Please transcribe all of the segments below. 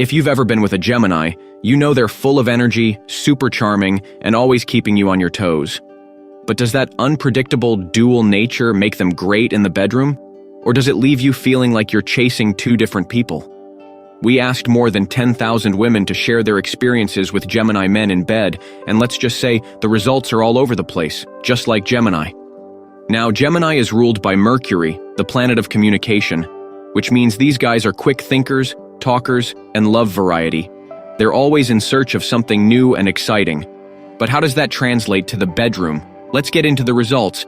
If you've ever been with a Gemini, you know they're full of energy, super charming, and always keeping you on your toes. But does that unpredictable dual nature make them great in the bedroom? Or does it leave you feeling like you're chasing two different people? We asked more than 10,000 women to share their experiences with Gemini men in bed, and let's just say the results are all over the place, just like Gemini. Now, Gemini is ruled by Mercury, the planet of communication, which means these guys are quick thinkers, talkers, and love variety. They're always in search of something new and exciting. But how does that translate to the bedroom? Let's get into the results.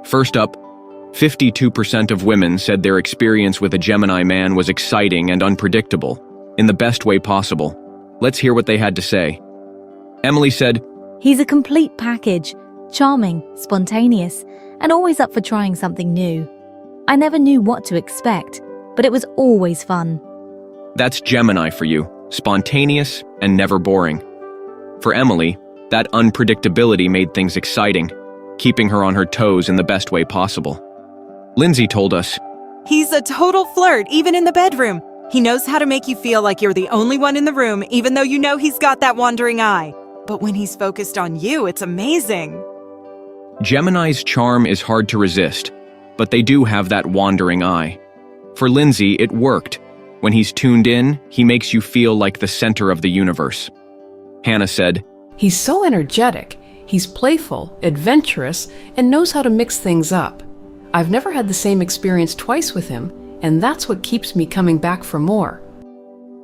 First up, 52% of women said their experience with a Gemini man was exciting and unpredictable, in the best way possible. Let's hear what they had to say. Emily said, "He's a complete package, charming, spontaneous, and always up for trying something new. I never knew what to expect, but it was always fun." That's Gemini for you, spontaneous and never boring. For Emily, that unpredictability made things exciting, keeping her on her toes in the best way possible. Lindsay told us, "He's a total flirt, even in the bedroom. He knows how to make you feel like you're the only one in the room, even though you know he's got that wandering eye. But when he's focused on you, it's amazing." Gemini's charm is hard to resist, but they do have that wandering eye. For Lindsay, it worked. When he's tuned in, he makes you feel like the center of the universe. Hannah said, "He's so energetic. He's playful, adventurous, and knows how to mix things up. I've never had the same experience twice with him, and that's what keeps me coming back for more."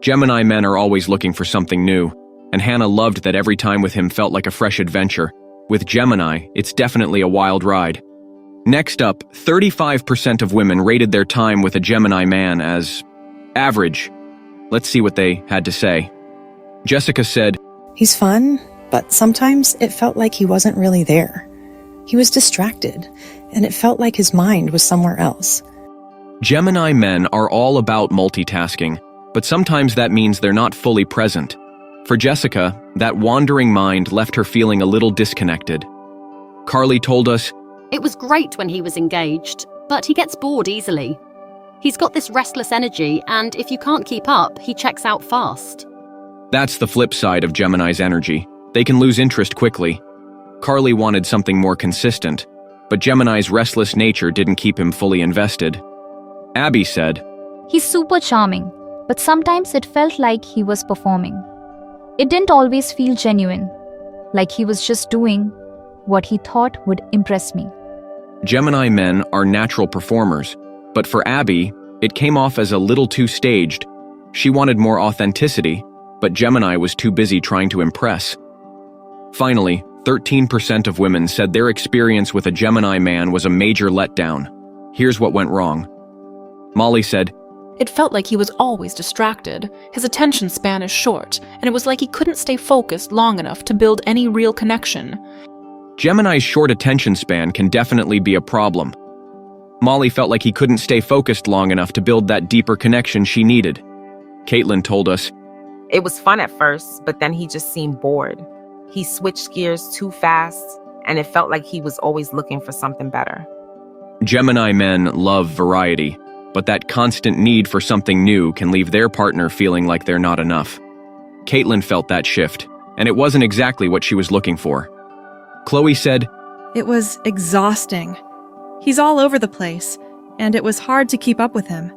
Gemini men are always looking for something new, and Hannah loved that every time with him felt like a fresh adventure. With Gemini, it's definitely a wild ride. Next up, 35% of women rated their time with a Gemini man as average. Let's see what they had to say. Jessica said, "He's fun, but sometimes it felt like he wasn't really there. He was distracted, and it felt like his mind was somewhere else." Gemini men are all about multitasking, but sometimes that means they're not fully present. For Jessica, that wandering mind left her feeling a little disconnected. Carly told us, "It was great when he was engaged, but he gets bored easily. He's got this restless energy, and if you can't keep up, he checks out fast." That's the flip side of Gemini's energy. They can lose interest quickly. Carly wanted something more consistent, but Gemini's restless nature didn't keep him fully invested. Abby said, "He's super charming, but sometimes it felt like he was performing. It didn't always feel genuine, like he was just doing what he thought would impress me." Gemini men are natural performers, but for Abby, it came off as a little too staged. She wanted more authenticity, but Gemini was too busy trying to impress. Finally, 13% of women said their experience with a Gemini man was a major letdown. Here's what went wrong. Molly said, "It felt like he was always distracted. His attention span is short, and it was like he couldn't stay focused long enough to build any real connection." Gemini's short attention span can definitely be a problem. Molly felt like he couldn't stay focused long enough to build that deeper connection she needed. Caitlin told us, "It was fun at first, but then he just seemed bored. He switched gears too fast, and it felt like he was always looking for something better." Gemini men love variety, but that constant need for something new can leave their partner feeling like they're not enough. Caitlin felt that shift, and it wasn't exactly what she was looking for. Chloe said, "It was exhausting. He's all over the place, and it was hard to keep up with him.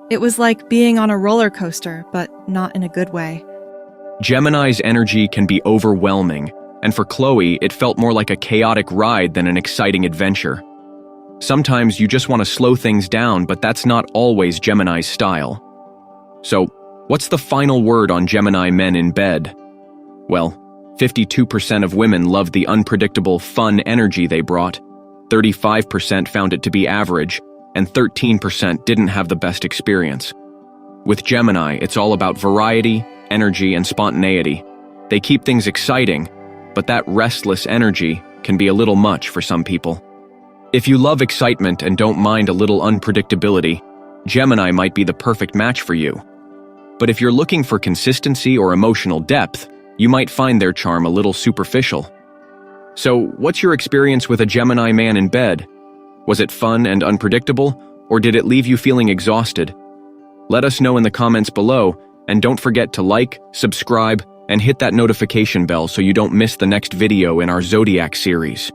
It was like being on a roller coaster, but not in a good way." Gemini's energy can be overwhelming, and for Chloe, it felt more like a chaotic ride than an exciting adventure. Sometimes you just want to slow things down, but that's not always Gemini's style. So, what's the final word on Gemini men in bed? Well, 52% of women loved the unpredictable, fun energy they brought, 35% found it to be average, and 13% didn't have the best experience. With Gemini, it's all about variety, energy, and spontaneity. They keep things exciting, but that restless energy can be a little much for some people. If you love excitement and don't mind a little unpredictability, Gemini might be the perfect match for you. But if you're looking for consistency or emotional depth, you might find their charm a little superficial. So, what's your experience with a Gemini man in bed? Was it fun and unpredictable, or did it leave you feeling exhausted? Let us know in the comments below, And don't forget to like, subscribe, and hit that notification bell so you don't miss the next video in our Zodiac series.